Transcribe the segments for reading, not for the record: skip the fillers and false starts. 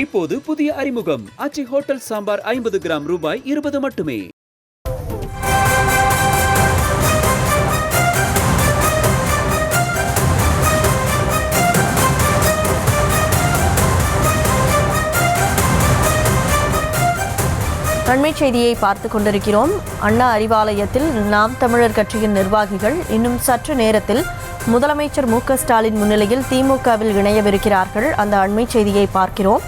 இப்போது புதிய அறிமுகம் ஆச்சி ஹோட்டல் சாம்பார் 50 கிராம் ரூபாய் 20 மட்டுமே. அண்மை செய்தியை பார்த்து கொண்டிருக்கிறோம். அண்ணா அறிவாலயத்தில் நாம் தமிழர் கட்சியின் நிர்வாகிகள் இன்னும் சற்று நேரத்தில் முதலமைச்சர் மு.க. ஸ்டாலின் முன்னிலையில் திமுகவில் இணையவிருக்கிறார்கள். அந்த அண்மை செய்தியை பார்க்கிறோம்.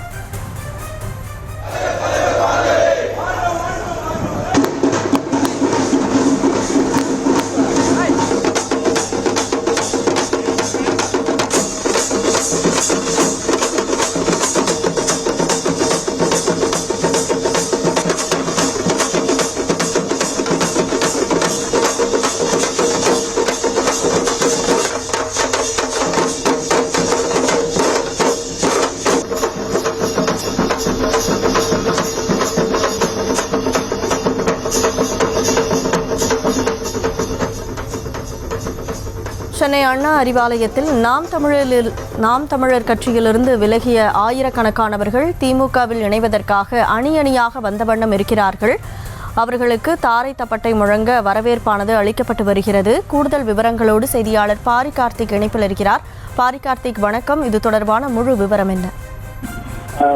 சென்னை அண்ணா அறிவாலயத்தில் நாம் தமிழர் கட்சியிலிருந்து விலகிய ஆயிரக்கணக்கானவர்கள் திமுகவில் இணைவதற்காக அணி அணியாக வந்த வண்ணம் இருக்கிறார்கள். அவர்களுக்கு தாரை தப்பட்டை முழங்க வரவேற்பானது அளிக்கப்பட்டு வருகிறது. கூடுதல் விவரங்களோடு செய்தியாளர் பாரி கார்த்திக் இணைப்பில் இருக்கிறார். பாரி கார்த்திக், வணக்கம். இது தொடர்பான முழு விவரம் என்ன?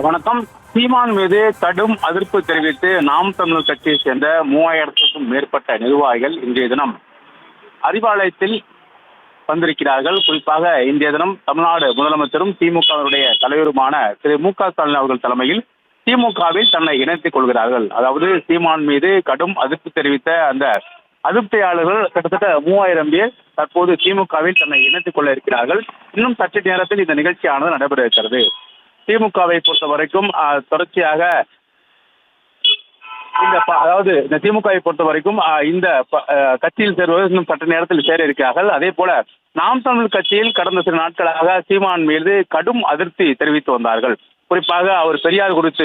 வணக்கம். சீமான் மீது கடும் அதிர்ப்பு தெரிவித்து நாம் தமிழர் கட்சியை சேர்ந்த 3000க்கும் மேற்பட்ட நிர்வாகிகள் இன்றைய தினம் அறிவாலயத்தில் வந்திருக்கிறார்கள். குறிப்பாக இன்றைய தினம் தமிழ்நாடு முதலமைச்சரும் திமுகவினுடைய தலைவருமான திரு மு.க. ஸ்டாலின் அவர்கள் தலைமையில் திமுகவில் தன்னை இணைத்துக் கொள்கிறார்கள். அதாவது சீமான் மீது கடும் அதிர்ப்பு தெரிவித்த அந்த அதிருப்தியாளர்கள் கிட்டத்தட்ட 3000 பேர் தற்போது திமுகவில் தன்னை இணைத்துக் கொள்ள இருக்கிறார்கள். இன்னும் சற்று நேரத்தில் இந்த நிகழ்ச்சியானது நடைபெற இருக்கிறது. திமுகவை பொறுத்த வரைக்கும் தொடர்ச்சியாக இந்த திமுகவை பொறுத்த வரைக்கும் இந்த கட்சியில் சேர்வது இன்னும் சற்று நேரத்தில் சேர இருக்கிறார்கள். அதே போல நாம் தமிழ் கட்சியில் கடந்த சில நாட்களாக சீமான் மீது கடும் அதிருப்தி தெரிவித்து வந்தார்கள். குறிப்பாக அவர் பெரியார் குறித்து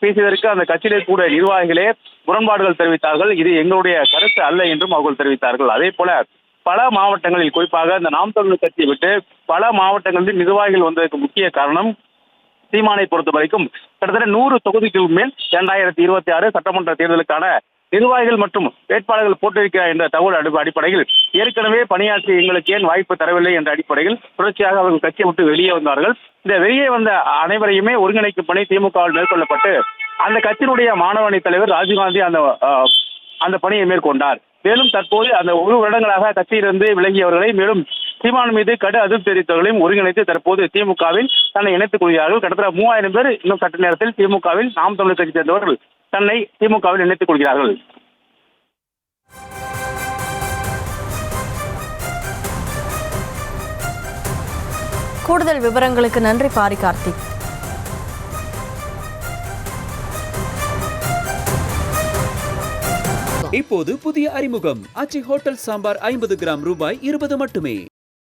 பேசியதற்கு அந்த கட்சியிலே கூட நிர்வாகிகளே முரண்பாடுகள் தெரிவித்தார்கள். இது எங்களுடைய கருத்து அல்ல என்றும் அவர்கள் தெரிவித்தார்கள். அதே போல பல மாவட்டங்களில், குறிப்பாக இந்த நாம் தமிழ் கட்சியை விட்டு பல மாவட்டங்களில் நிர்வாகிகள் வந்ததற்கு முக்கிய காரணம் சீமானை பொறுத்த வரைக்கும் கிட்டத்தட்ட 100 தொகுதிக்கு மேல் 2026 சட்டமன்ற தேர்தலுக்கான நிர்வாகிகள் மற்றும் வேட்பாளர்கள் போட்டிருக்கிறார் என்ற தகவல் அடிப்படையில் ஏற்கனவே பணியாற்றி எங்களுக்கு ஏன் வாய்ப்பு தரவில்லை என்ற அடிப்படையில் தொடர்ச்சியாக அவர்கள் கட்சியை விட்டு வெளியே வந்தார்கள். இந்த வெளியே வந்த அனைவரையுமே ஒருங்கிணைக்கும் பணி திமுகவில் மேற்கொள்ளப்பட்டு அந்த கட்சியினுடைய மாணவணி தலைவர் ராஜீவ்காந்தி அந்த பணியை மேற்கொண்டார். மேலும் தற்போது அந்த 1 வருடங்களாக கட்சியிலிருந்து விலகியவர்களை மேலும் சீமான் மீது கடு அதிர்ச்சி தெரிவித்தவர்களையும் ஒருங்கிணைத்து தற்போது திமுகவில் தன்னை இணைத்துக் கொள்கிறார்கள். கிட்டத்தட்ட 3000 பேர் இன்னும் சற்று நேரத்தில் திமுகவில் நாம் தமிழர் கட்சி சேர்ந்தவர்கள் தன்னை திமுகவில் இணைத்துக் கொள்கிறார்கள். கூடுதல் விவரங்களுக்கு நன்றி பாரி கார்த்திக். இப்போது புதிய அறிமுகம் ஆச்சி ஹோட்டல் சாம்பார் 50 கிராம் ரூபாய் 20 மட்டுமே.